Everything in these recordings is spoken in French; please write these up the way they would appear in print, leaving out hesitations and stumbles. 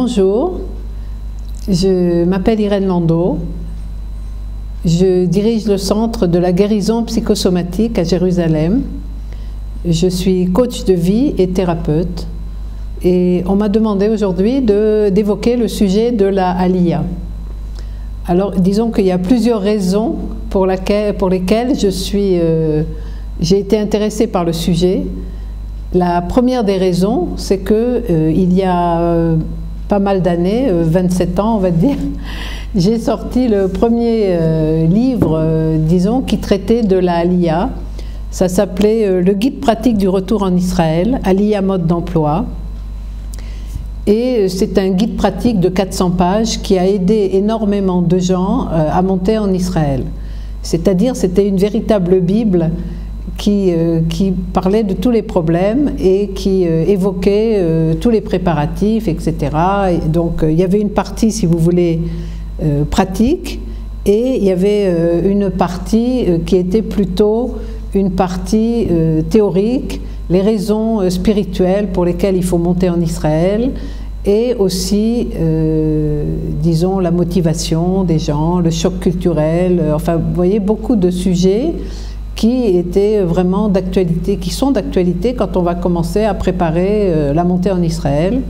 Bonjour, je m'appelle Irène Landau, je dirige le centre de la guérison psychosomatique à Jérusalem. Je suis coach de vie et thérapeute et on m'a demandé aujourd'hui d'évoquer le sujet de la Aliyah. Alors disons qu'il y a plusieurs raisons pour lesquelles j'ai été intéressée par le sujet. La première des raisons, c'est qu'il y a pas mal d'années, 27 ans on va dire, j'ai sorti le premier livre, disons, qui traitait de la Aliyah. Ça s'appelait Le guide pratique du retour en Israël, Aliyah mode d'emploi. Et c'est un guide pratique de 400 pages qui a aidé énormément de gens à monter en Israël. C'est-à-dire, c'était une véritable Bible qui parlait de tous les problèmes et qui évoquait tous les préparatifs, etc. Et donc, il y avait une partie, si vous voulez, pratique, et il y avait une partie qui était plutôt une partie théorique, les raisons spirituelles pour lesquelles il faut monter en Israël, et aussi, disons, la motivation des gens, le choc culturel, enfin, vous voyez, beaucoup de sujets qui étaient vraiment d'actualité, qui sont d'actualité quand on va commencer à préparer la montée en Israël.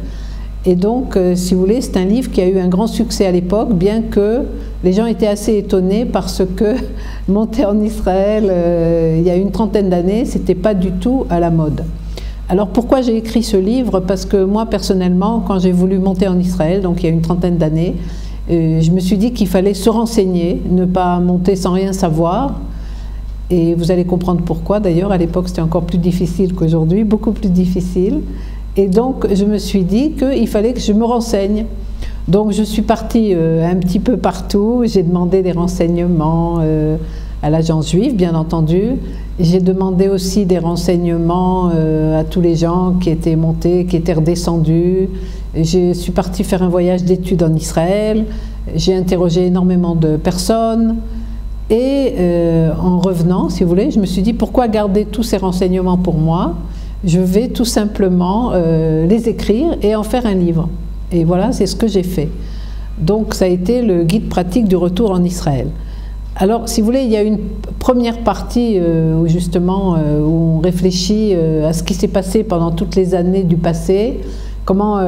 Et donc, si vous voulez, c'est un livre qui a eu un grand succès à l'époque, bien que les gens étaient assez étonnés parce que monter en Israël, il y a une trentaine d'années, c'était pas du tout à la mode. Alors pourquoi j'ai écrit ce livre? Parce que moi, personnellement, quand j'ai voulu monter en Israël, donc il y a une trentaine d'années, je me suis dit qu'il fallait se renseigner, ne pas monter sans rien savoir. Et vous allez comprendre pourquoi. D'ailleurs, à l'époque, c'était encore plus difficile qu'aujourd'hui, beaucoup plus difficile. Et donc, je me suis dit qu'il fallait que je me renseigne. Donc, je suis partie un petit peu partout. J'ai demandé des renseignements à l'agence juive, bien entendu. J'ai demandé aussi des renseignements à tous les gens qui étaient montés, qui étaient redescendus. Je suis partie faire un voyage d'études en Israël. J'ai interrogé énormément de personnes. Et en revenant, si vous voulez, je me suis dit pourquoi garder tous ces renseignements pour moi? Je vais tout simplement les écrire et en faire un livre. Et voilà, c'est ce que j'ai fait. Donc ça a été le guide pratique du retour en Israël. Alors, si vous voulez, il y a une première partie où justement où on réfléchit à ce qui s'est passé pendant toutes les années du passé, comment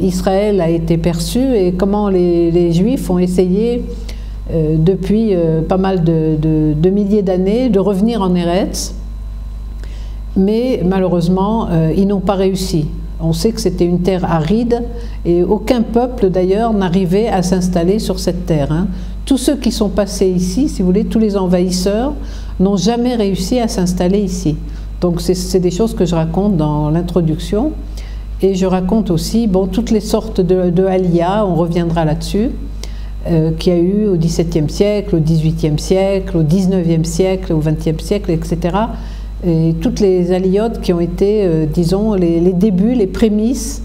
Israël a été perçu et comment les Juifs ont essayé depuis pas mal de milliers d'années de revenir en Eretz, mais malheureusement ils n'ont pas réussi. On sait que c'était une terre aride et aucun peuple d'ailleurs n'arrivait à s'installer sur cette terre, hein. Tous ceux qui sont passés ici, si vous voulez, tous les envahisseurs n'ont jamais réussi à s'installer ici. Donc c'est des choses que je raconte dans l'introduction et je raconte aussi toutes les sortes de Aliyah, on reviendra là-dessus, qu'il y a eu au XVIIe siècle, au XVIIIe siècle, au XIXe siècle, au XXe siècle, etc. Et toutes les aliyot qui ont été, disons, les débuts, les prémices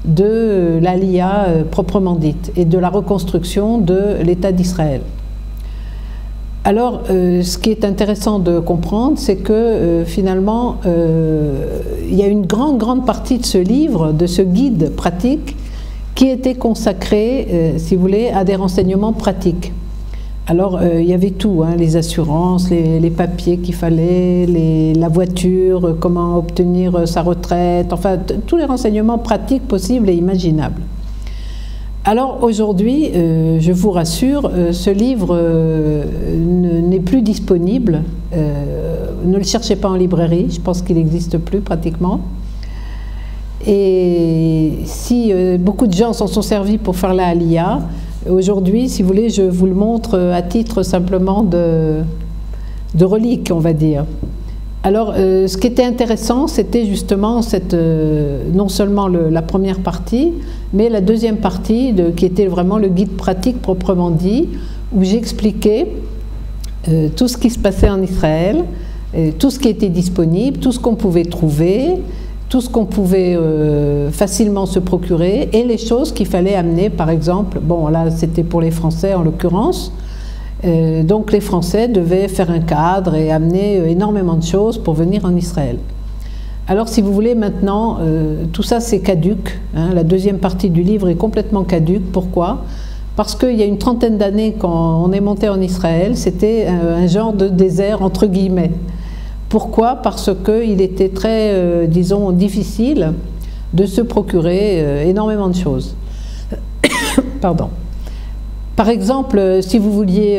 de l'Aliyah proprement dite et de la reconstruction de l'État d'Israël. Alors, ce qui est intéressant de comprendre, c'est que finalement, il y a une grande partie de ce livre, de ce guide pratique, qui était consacré, si vous voulez, à des renseignements pratiques. Alors, il y avait tout, hein, les assurances, les papiers qu'il fallait, la voiture, comment obtenir sa retraite, enfin, tous les renseignements pratiques possibles et imaginables. Alors, aujourd'hui, je vous rassure, ce livre n'est plus disponible. Ne le cherchez pas en librairie, je pense qu'il n'existe plus pratiquement. Et si beaucoup de gens s'en sont servis pour faire la Aliyah, aujourd'hui, si vous voulez, je vous le montre à titre simplement de relique, on va dire. Alors, ce qui était intéressant, c'était justement non seulement la première partie, mais la deuxième partie, qui était vraiment le guide pratique proprement dit, où j'expliquais tout ce qui se passait en Israël, tout ce qui était disponible, tout ce qu'on pouvait trouver, tout ce qu'on pouvait facilement se procurer et les choses qu'il fallait amener, par exemple, bon là c'était pour les Français en l'occurrence, donc les Français devaient faire un cadre et amener énormément de choses pour venir en Israël. Alors, si vous voulez, maintenant, tout ça c'est caduc, hein, la deuxième partie du livre est complètement caduque. Pourquoi? Parce qu'il y a une trentaine d'années, quand on est monté en Israël, c'était un genre de désert, entre guillemets. Pourquoi? Parce qu'il était très, disons, difficile de se procurer énormément de choses. Pardon. Par exemple, si vous vouliez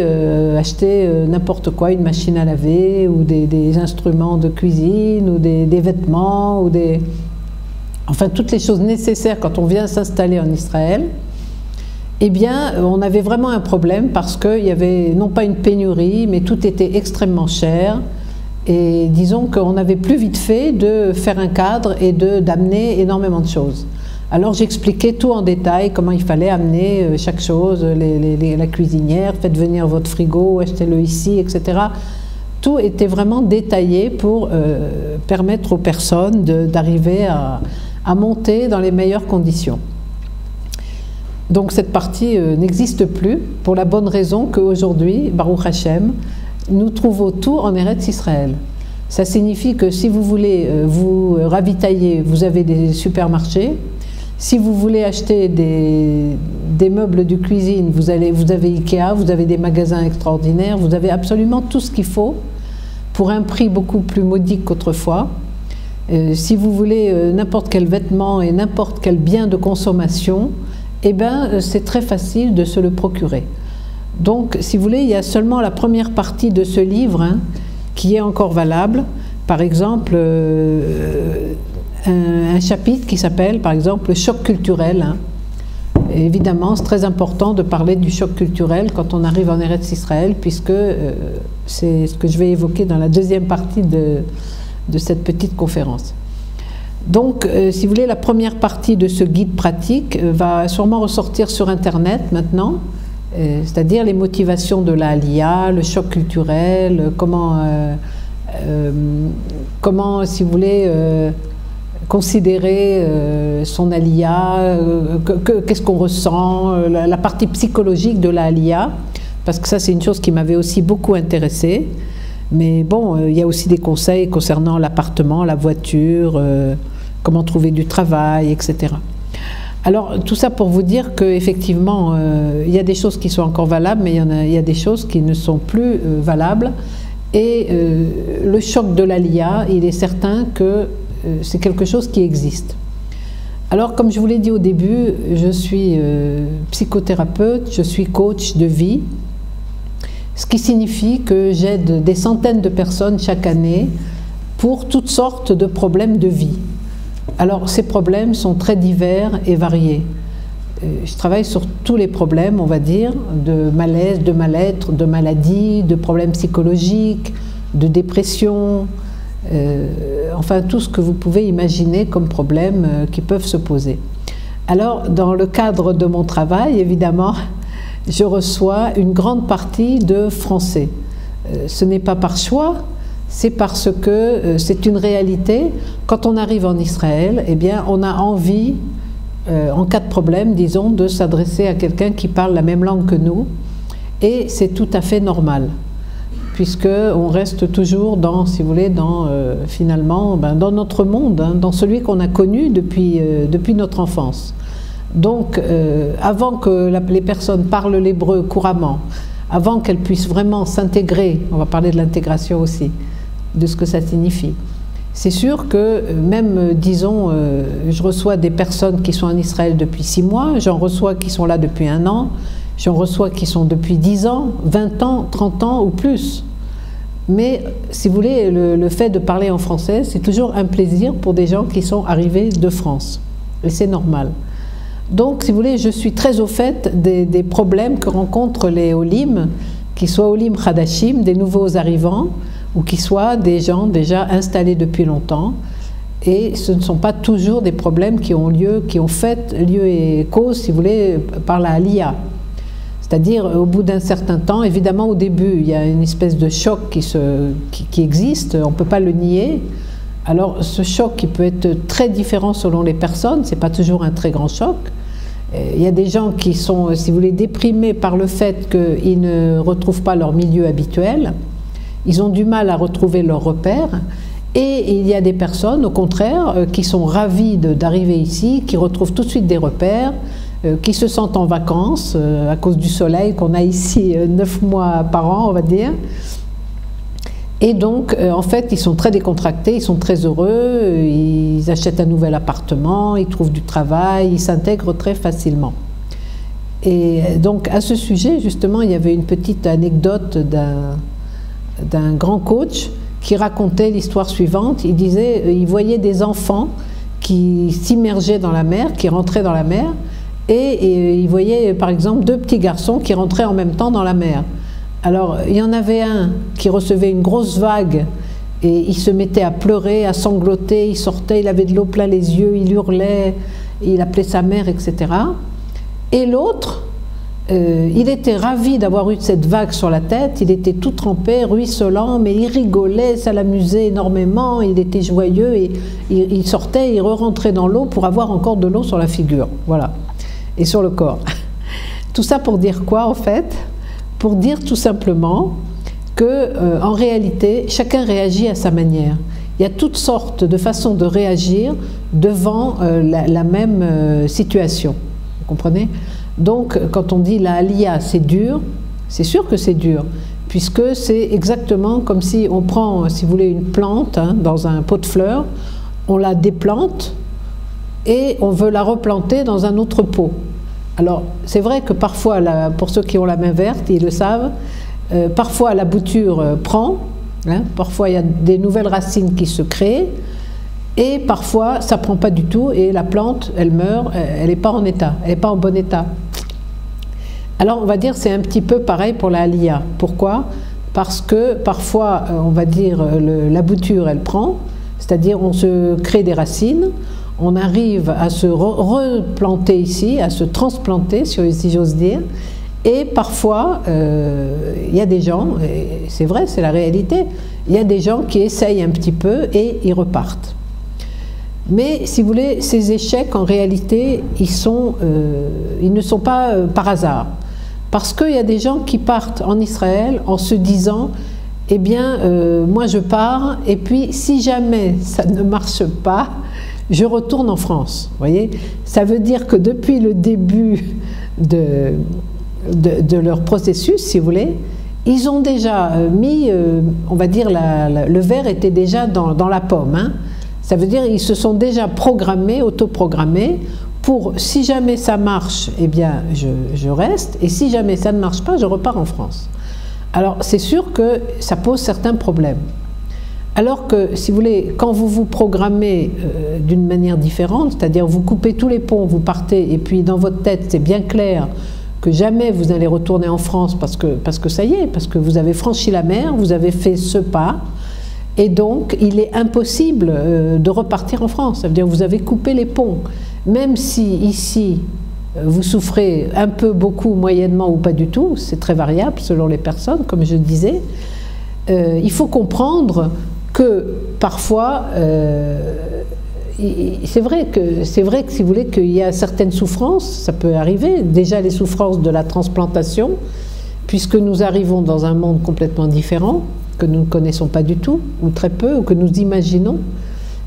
acheter n'importe quoi, une machine à laver, ou des instruments de cuisine, ou des vêtements, ou enfin toutes les choses nécessaires quand on vient s'installer en Israël, eh bien, on avait vraiment un problème parce qu'il y avait non pas une pénurie, mais tout était extrêmement cher. Et disons qu'on avait plus vite fait de faire un cadre et d'amener énormément de choses. Alors j'expliquais tout en détail, comment il fallait amener chaque chose, la cuisinière, faites venir votre frigo, achetez-le ici, etc. Tout était vraiment détaillé pour permettre aux personnes d'arriver à monter dans les meilleures conditions. Donc cette partie n'existe plus, pour la bonne raison qu'aujourd'hui, Baruch Hashem, nous trouvons tout en Eretz Israël. Ça signifie que si vous voulez vous ravitailler, vous avez des supermarchés. Si vous voulez acheter des meubles de cuisine, vous avez Ikea, vous avez des magasins extraordinaires, vous avez absolument tout ce qu'il faut pour un prix beaucoup plus modique qu'autrefois. Si vous voulez n'importe quel vêtement et n'importe quel bien de consommation, eh bien c'est très facile de se le procurer. Donc, si vous voulez, il y a seulement la première partie de ce livre hein, qui est encore valable. Par exemple, un chapitre qui s'appelle, par exemple, le choc culturel. Hein. Et évidemment, c'est très important de parler du choc culturel quand on arrive en Eretz Israël, puisque c'est ce que je vais évoquer dans la deuxième partie de cette petite conférence. Donc, si vous voulez, la première partie de ce guide pratique va sûrement ressortir sur Internet maintenant, c'est-à-dire les motivations de la Aliyah, le choc culturel, comment, si vous voulez, considérer son Aliyah, qu'est-ce qu'on ressent, la partie psychologique de la Aliyah, parce que ça c'est une chose qui m'avait aussi beaucoup intéressée. Mais bon, il y a aussi des conseils concernant l'appartement, la voiture, comment trouver du travail, etc. Alors, tout ça pour vous dire qu'effectivement, il y a des choses qui sont encore valables, mais il y a des choses qui ne sont plus valables. Et le choc de l'Aliyah, il est certain que c'est quelque chose qui existe. Alors, comme je vous l'ai dit au début, je suis psychothérapeute, je suis coach de vie, ce qui signifie que j'aide des centaines de personnes chaque année pour toutes sortes de problèmes de vie. Alors, ces problèmes sont très divers et variés. Je travaille sur tous les problèmes, on va dire, de malaise, de mal-être, de maladie, de problèmes psychologiques, de dépression, enfin tout ce que vous pouvez imaginer comme problèmes qui peuvent se poser. Alors, dans le cadre de mon travail, évidemment, je reçois une grande partie de Français. Ce n'est pas par choix, c'est parce que c'est une réalité. Quand on arrive en Israël, eh bien, on a envie, en cas de problème, disons, de s'adresser à quelqu'un qui parle la même langue que nous, et c'est tout à fait normal, puisqu'on reste toujours dans, si vous voulez, finalement, dans notre monde, hein, dans celui qu'on a connu depuis notre enfance. Donc, avant que les personnes parlent l'hébreu couramment, avant qu'elles puissent vraiment s'intégrer, on va parler de l'intégration aussi, de ce que ça signifie. C'est sûr que même, disons, je reçois des personnes qui sont en Israël depuis 6 mois, j'en reçois qui sont là depuis 1 an, j'en reçois qui sont depuis 10 ans, 20 ans, 30 ans ou plus. Mais, si vous voulez, le fait de parler en français, c'est toujours un plaisir pour des gens qui sont arrivés de France. Et c'est normal. Donc, si vous voulez, je suis très au fait des problèmes que rencontrent les Olim, qu'ils soient Olim Hadashim, des nouveaux arrivants, ou qu'ils soient des gens déjà installés depuis longtemps. Et ce ne sont pas toujours des problèmes qui ont fait lieu et cause, si vous voulez, par la Aliyah. C'est-à-dire, au bout d'un certain temps, évidemment, au début, il y a une espèce de choc qui existe, on ne peut pas le nier. Alors, ce choc qui peut être très différent selon les personnes, ce n'est pas toujours un très grand choc. Il y a des gens qui sont, si vous voulez, déprimés par le fait qu'ils ne retrouvent pas leur milieu habituel. Ils ont du mal à retrouver leurs repères. Et il y a des personnes, au contraire, qui sont ravies d'arriver ici, qui retrouvent tout de suite des repères, qui se sentent en vacances à cause du soleil qu'on a ici 9 mois par an, on va dire. Et donc, en fait, ils sont très décontractés, ils sont très heureux, ils achètent un nouvel appartement, ils trouvent du travail, ils s'intègrent très facilement. Et donc, à ce sujet, justement, il y avait une petite anecdote d'un grand coach qui racontait l'histoire suivante. Il disait, il voyait des enfants qui s'immergeaient dans la mer, qui rentraient dans la mer, et il voyait, par exemple, 2 petits garçons qui rentraient en même temps dans la mer. Alors, il y en avait un qui recevait une grosse vague et il se mettait à pleurer, à sangloter, il sortait, il avait de l'eau plein les yeux, il hurlait, il appelait sa mère, etc. Et l'autre, il était ravi d'avoir eu cette vague sur la tête, il était tout trempé, ruisselant, mais il rigolait, ça l'amusait énormément, il était joyeux et il sortait, il re-rentrait dans l'eau pour avoir encore de l'eau sur la figure, voilà, et sur le corps. Tout ça pour dire quoi en fait? Pour dire tout simplement que, en réalité, chacun réagit à sa manière. Il y a toutes sortes de façons de réagir devant la même situation. Vous comprenez? Donc, quand on dit la Aliyah, c'est dur, c'est sûr que c'est dur, puisque c'est exactement comme si on prend, si vous voulez, une plante dans un pot de fleurs, on la déplante et on veut la replanter dans un autre pot. Alors, c'est vrai que parfois, pour ceux qui ont la main verte, ils le savent, parfois la bouture prend, parfois il y a des nouvelles racines qui se créent, et parfois ça ne prend pas du tout, et la plante, elle meurt, elle n'est pas en état, elle n'est pas en bon état. Alors, on va dire c'est un petit peu pareil pour la Aliyah. Pourquoi? Parce que parfois, on va dire, la bouture, elle prend, c'est-à-dire on se crée des racines, on arrive à se replanter ici, à se transplanter, si j'ose dire, et parfois, il y a des gens, et c'est vrai, c'est la réalité, il y a des gens qui essayent un petit peu et ils repartent. Mais, si vous voulez, ces échecs, en réalité, ils ne sont pas par hasard. Parce qu'il y a des gens qui partent en Israël en se disant, eh bien, moi je pars, et puis si jamais ça ne marche pas, je retourne en France. Vous voyez, ça veut dire que depuis le début de leur processus, si vous voulez, ils ont déjà mis, on va dire, le verre était déjà dans la pomme. Ça veut dire qu'ils se sont déjà programmés, autoprogrammés, pour si jamais ça marche, eh bien je reste, et si jamais ça ne marche pas, je repars en France. Alors c'est sûr que ça pose certains problèmes. Alors que, si vous voulez, quand vous vous programmez d'une manière différente, c'est-à-dire vous coupez tous les ponts, vous partez, et puis dans votre tête, c'est bien clair que jamais vous allez retourner en France parce que ça y est, parce que vous avez franchi la mer, vous avez fait ce pas, et donc il est impossible de repartir en France. Ça veut dire que vous avez coupé les ponts. Même si ici, vous souffrez un peu, beaucoup, moyennement ou pas du tout, c'est très variable selon les personnes, comme je disais, il faut comprendre que parfois, c'est vrai que si vous voulez qu'il y a certaines souffrances, ça peut arriver, déjà les souffrances de la transplantation, puisque nous arrivons dans un monde complètement différent, que nous ne connaissons pas du tout, ou très peu, ou que nous imaginons,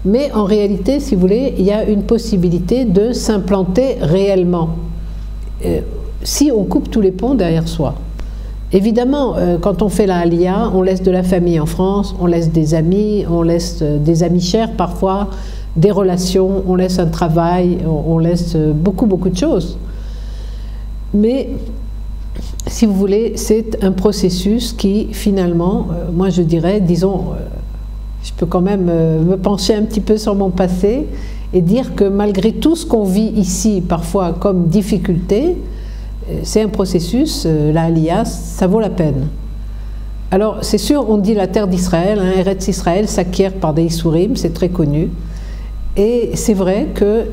mais en réalité, si vous voulez, il y a une possibilité de s'implanter réellement, si on coupe tous les ponts derrière soi. Évidemment, quand on fait la Aliyah, on laisse de la famille en France, on laisse des amis chers parfois, des relations, on laisse un travail, on laisse beaucoup de choses. Mais, si vous voulez, c'est un processus qui, finalement, moi je dirais, disons, je peux quand même me pencher un petit peu sur mon passé et dire que malgré tout ce qu'on vit ici, parfois comme difficulté, c'est un processus, la Aliyah, ça vaut la peine. Alors, c'est sûr, on dit la terre d'Israël, Eretz Israël s'acquiert par des Issourim, c'est très connu. Et c'est vrai que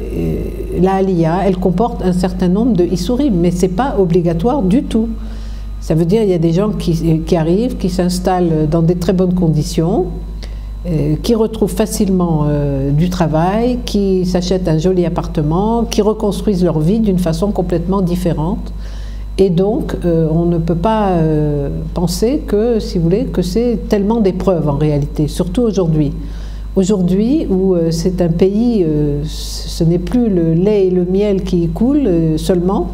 la Aliyah, elle comporte un certain nombre de Issourim, mais ce n'est pas obligatoire du tout. Ça veut dire qu'il y a des gens qui arrivent, qui s'installent dans des très bonnes conditions, qui retrouvent facilement du travail, qui s'achètent un joli appartement, qui reconstruisent leur vie d'une façon complètement différente. Et donc, on ne peut pas penser que, si vous voulez, que c'est tellement d'épreuves en réalité, surtout aujourd'hui. Aujourd'hui, où c'est un pays, ce n'est plus le lait et le miel qui y coulent seulement,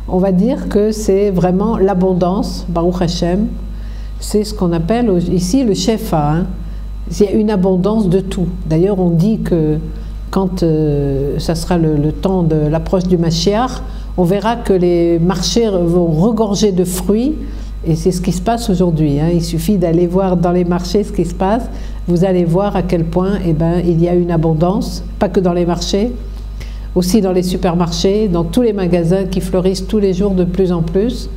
on va dire que c'est vraiment l'abondance, Baruch Hashem, c'est ce qu'on appelle ici le shefa, hein. Il y a une abondance de tout. D'ailleurs, on dit que quand ça sera le temps de l'approche du Mashiach, on verra que les marchés vont regorger de fruits, et c'est ce qui se passe aujourd'hui, hein. Il suffit d'aller voir dans les marchés ce qui se passe, vous allez voir à quel point il y a une abondance, pas que dans les marchés, aussi dans les supermarchés, dans tous les magasins qui fleurissent tous les jours de plus en plus.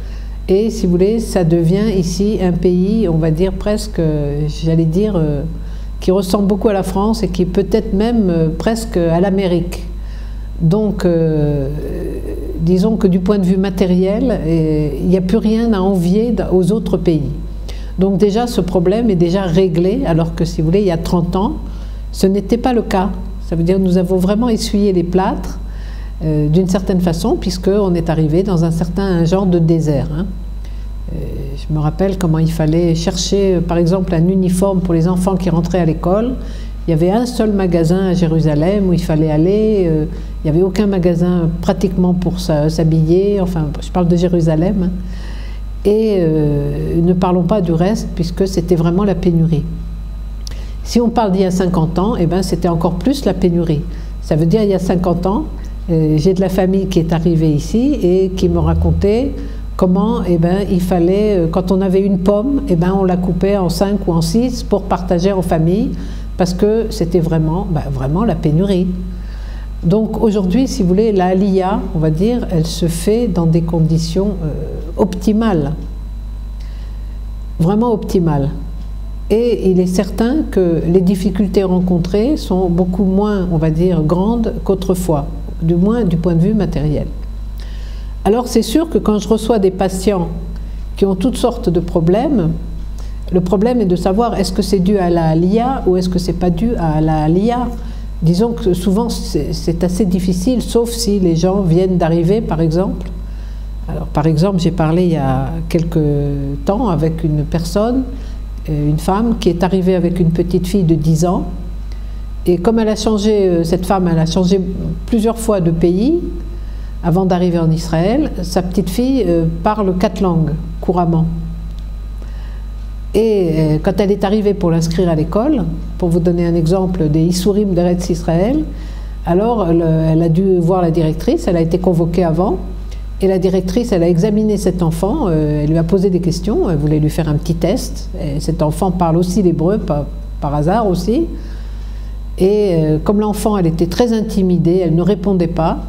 Et si vous voulez, ça devient ici un pays, on va dire presque, j'allais dire, qui ressemble beaucoup à la France et qui est peut-être même presque à l'Amérique. Donc, disons que du point de vue matériel, il n'y a plus rien à envier aux autres pays. Donc déjà, ce problème est déjà réglé, alors que si vous voulez, il y a 30 ans, ce n'était pas le cas. Ça veut dire que nous avons vraiment essuyé les plâtres d'une certaine façon, puisqu'on est arrivé dans un certain genre de désert, hein. Je me rappelle comment il fallait chercher, par exemple, un uniforme pour les enfants qui rentraient à l'école. Il y avait un seul magasin à Jérusalem où il fallait aller. Il n'y avait aucun magasin pratiquement pour s'habiller. Enfin, je parle de Jérusalem. Hein. Et ne parlons pas du reste, puisque c'était vraiment la pénurie. Si on parle d'il y a 50 ans, eh ben, c'était encore plus la pénurie. Ça veut dire, il y a 50 ans, j'ai de la famille qui est arrivée ici et qui me racontait comment il fallait, quand on avait une pomme, on la coupait en 5 ou en 6 pour partager en famille, parce que c'était vraiment la pénurie. Donc aujourd'hui, si vous voulez, la Aliyah, on va dire, elle se fait dans des conditions optimales, vraiment optimales. Et il est certain que les difficultés rencontrées sont beaucoup moins, on va dire, grandes qu'autrefois, du moins du point de vue matériel. Alors c'est sûr que quand je reçois des patients qui ont toutes sortes de problèmes, le problème est de savoir est-ce que c'est dû à la Aliyah ou est-ce que c'est pas dû à la Aliyah. Disons que souvent c'est assez difficile, sauf si les gens viennent d'arriver, par exemple. Alors par exemple, j'ai parlé il y a quelques temps avec une personne, une femme qui est arrivée avec une petite fille de 10 ans, et comme elle a changé, cette femme, elle a changé plusieurs fois de pays, avant d'arriver en Israël, sa petite fille parle 4 langues couramment. Et quand elle est arrivée pour l'inscrire à l'école, pour vous donner un exemple des Issourim d'Eretz Israël, alors elle a dû voir la directrice, elle a été convoquée avant, et la directrice, elle a examiné cet enfant, elle lui a posé des questions, elle voulait lui faire un petit test. Et cet enfant parle aussi l'hébreu, par hasard aussi. Et comme l'enfant, elle était très intimidée, elle ne répondait pas.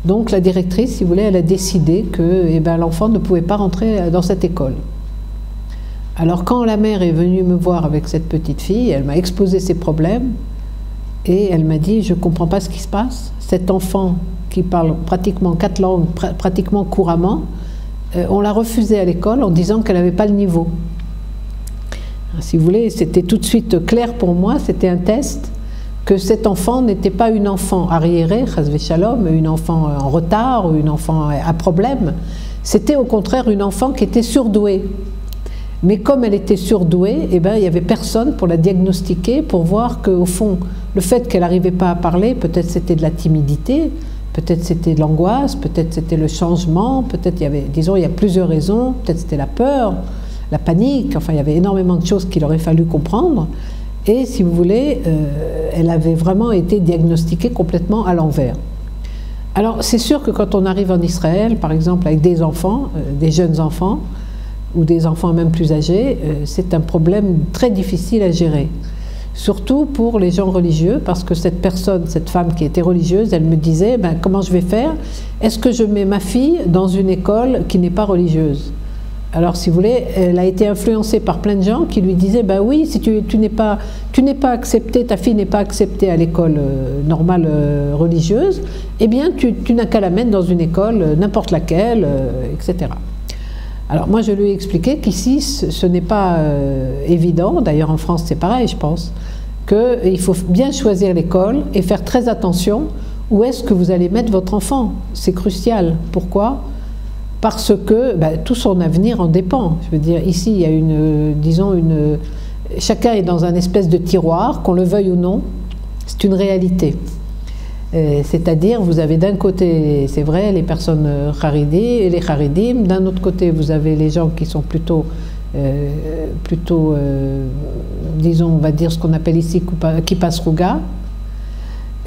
Donc la directrice, si vous voulez, elle a décidé que l'enfant ne pouvait pas rentrer dans cette école. Alors quand la mère est venue me voir avec cette petite fille, elle m'a exposé ses problèmes et elle m'a dit « je ne comprends pas ce qui se passe. Cet enfant qui parle pratiquement 4 langues, pratiquement couramment, on l'a refusé à l'école en disant qu'elle n'avait pas le niveau. » Si vous voulez, c'était tout de suite clair pour moi, c'était un test, que cet enfant n'était pas une enfant arriérée, chasvé shalom, une enfant en retard ou une enfant à problème. C'était au contraire une enfant qui était surdouée. Mais comme elle était surdouée, il n'y avait personne pour la diagnostiquer, pour voir qu'au fond, le fait qu'elle n'arrivait pas à parler, peut-être c'était de la timidité, peut-être c'était de l'angoisse, peut-être c'était le changement, peut-être il y avait, disons, il y a plusieurs raisons, peut-être c'était la peur, la panique, enfin il y avait énormément de choses qu'il aurait fallu comprendre. Et si vous voulez, elle avait vraiment été diagnostiquée complètement à l'envers. Alors c'est sûr que quand on arrive en Israël, par exemple avec des enfants, des jeunes enfants, ou des enfants même plus âgés, c'est un problème très difficile à gérer. Surtout pour les gens religieux, parce que cette personne, cette femme qui était religieuse, elle me disait, comment je vais faire? Est-ce que je mets ma fille dans une école qui n'est pas religieuse? Alors, si vous voulez, elle a été influencée par plein de gens qui lui disaient, oui, si tu n'es pas accepté, ta fille n'est pas acceptée à l'école normale religieuse, eh bien, tu n'as qu'à la mettre dans une école, n'importe laquelle, etc. Alors, moi, je lui ai expliqué qu'ici, ce n'est pas évident, d'ailleurs en France, c'est pareil, je pense, qu'il faut bien choisir l'école et faire très attention où est-ce que vous allez mettre votre enfant. C'est crucial. Pourquoi ? Parce que tout son avenir en dépend. Je veux dire, ici, il y a disons chacun est dans un espèce de tiroir, qu'on le veuille ou non, c'est une réalité. C'est-à-dire, vous avez d'un côté, c'est vrai, les personnes Haridi et les Haridim, d'un autre côté, vous avez les gens qui sont plutôt disons, on va dire ce qu'on appelle ici Kippa Sruga,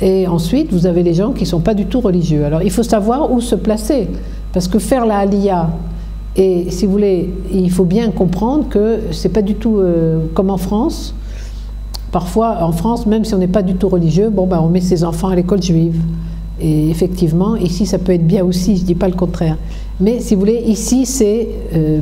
et ensuite, vous avez les gens qui ne sont pas du tout religieux. Alors, il faut savoir où se placer, parce que faire la Aliyah, et si vous voulez, il faut bien comprendre que ce n'est pas du tout comme en France. Parfois, en France, même si on n'est pas du tout religieux, bon, ben, on met ses enfants à l'école juive. Et effectivement, ici, ça peut être bien aussi, je ne dis pas le contraire. Mais si vous voulez, ici, c'est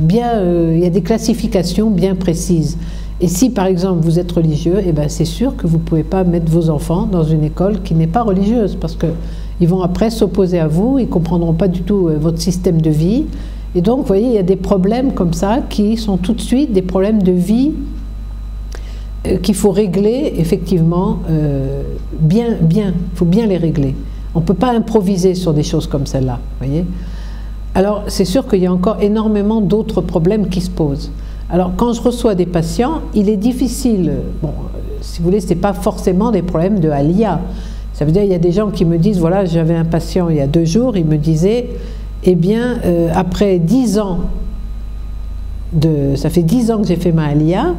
bien, il y a des classifications bien précises. Et si, par exemple, vous êtes religieux, eh ben, c'est sûr que vous ne pouvez pas mettre vos enfants dans une école qui n'est pas religieuse, parce qu'ils vont après s'opposer à vous, ils ne comprendront pas du tout votre système de vie. Et donc, vous voyez, il y a des problèmes comme ça qui sont tout de suite des problèmes de vie qu'il faut régler, effectivement, il faut bien les régler. On ne peut pas improviser sur des choses comme celle-là, voyez. Alors, c'est sûr qu'il y a encore énormément d'autres problèmes qui se posent. Alors, quand je reçois des patients, il est difficile, bon, si vous voulez, ce n'est pas forcément des problèmes de Aliyah. Ça veut dire, il y a des gens qui me disent, voilà, j'avais un patient il y a 2 jours, il me disait, eh bien, après 10 ans, ça fait 10 ans que j'ai fait ma Aliyah,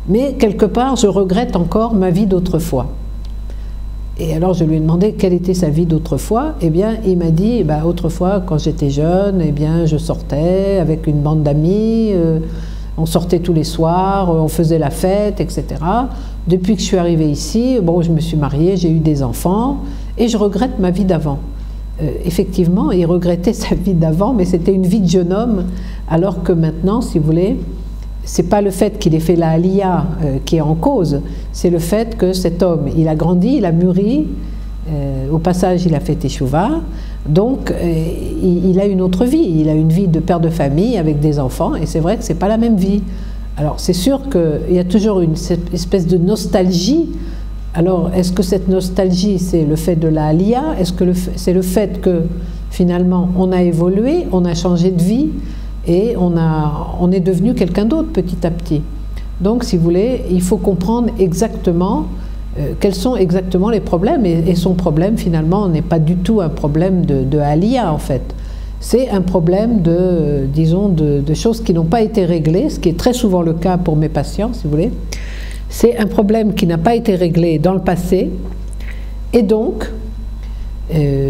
mais quelque part, je regrette encore ma vie d'autrefois. Et alors, je lui ai demandé quelle était sa vie d'autrefois. Eh bien, il m'a dit, eh bien, autrefois, quand j'étais jeune, eh bien, je sortais avec une bande d'amis, on sortait tous les soirs, on faisait la fête, etc. Depuis que je suis arrivée ici, bon, je me suis mariée, j'ai eu des enfants, et je regrette ma vie d'avant. Effectivement, il regrettait sa vie d'avant, mais c'était une vie de jeune homme, alors que maintenant, si vous voulez, c'est pas le fait qu'il ait fait la Aliyah qui est en cause, c'est le fait que cet homme, il a grandi, il a mûri, au passage il a fait Teshuvah, donc il a une autre vie, il a une vie de père de famille avec des enfants, et c'est vrai que c'est pas la même vie. Alors c'est sûr qu'il y a toujours cette espèce de nostalgie. Alors est-ce que cette nostalgie c'est le fait de la Aliyah, est-ce que c'est le fait que finalement on a évolué, on a changé de vie, et on est devenu quelqu'un d'autre petit à petit. Donc, si vous voulez, il faut comprendre exactement quels sont exactement les problèmes. Et son problème, finalement, n'est pas du tout un problème de Aliyah, en fait. C'est un problème disons, de choses qui n'ont pas été réglées, ce qui est très souvent le cas pour mes patients, si vous voulez. C'est un problème qui n'a pas été réglé dans le passé, et donc,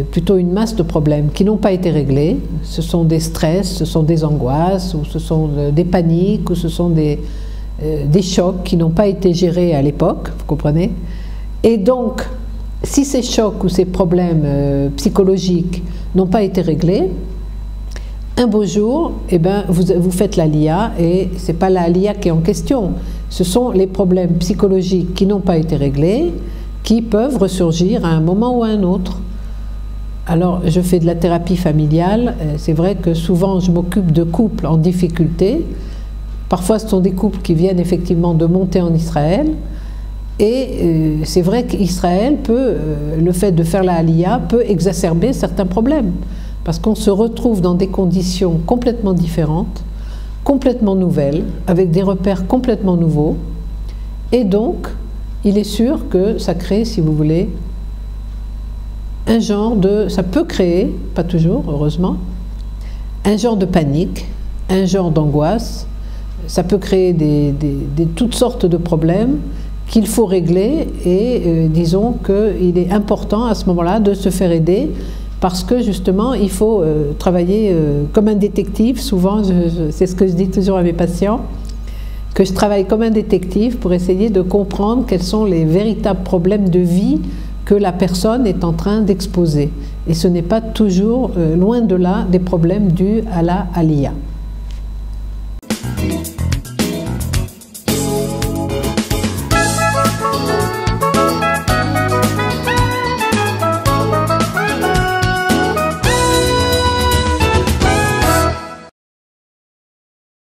plutôt une masse de problèmes qui n'ont pas été réglés. Ce sont des stress, ce sont des angoisses, ou ce sont des paniques, ou ce sont des chocs qui n'ont pas été gérés à l'époque, vous comprenez? Et donc, si ces chocs ou ces problèmes psychologiques n'ont pas été réglés, un beau jour, eh ben, vous faites l'Aliyah, et ce n'est pas l'Aliyah qui est en question, ce sont les problèmes psychologiques qui n'ont pas été réglés, qui peuvent ressurgir à un moment ou à un autre. Alors, je fais de la thérapie familiale. C'est vrai que souvent, je m'occupe de couples en difficulté. Parfois, ce sont des couples qui viennent effectivement de monter en Israël. Et c'est vrai qu'Israël peut, le fait de faire la Aliyah, peut exacerber certains problèmes. Parce qu'on se retrouve dans des conditions complètement différentes, complètement nouvelles, avec des repères complètement nouveaux. Et donc, il est sûr que ça crée, si vous voulez, un genre ça peut créer, pas toujours, heureusement, un genre de panique, un genre d'angoisse, ça peut créer toutes sortes de problèmes qu'il faut régler, et disons qu'il est important à ce moment-là de se faire aider, parce que justement il faut travailler comme un détective. Souvent, c'est ce que je dis toujours à mes patients, que je travaille comme un détective pour essayer de comprendre quels sont les véritables problèmes de vie que la personne est en train d'exposer. Et ce n'est pas toujours, loin de là, des problèmes dus à la Aliyah.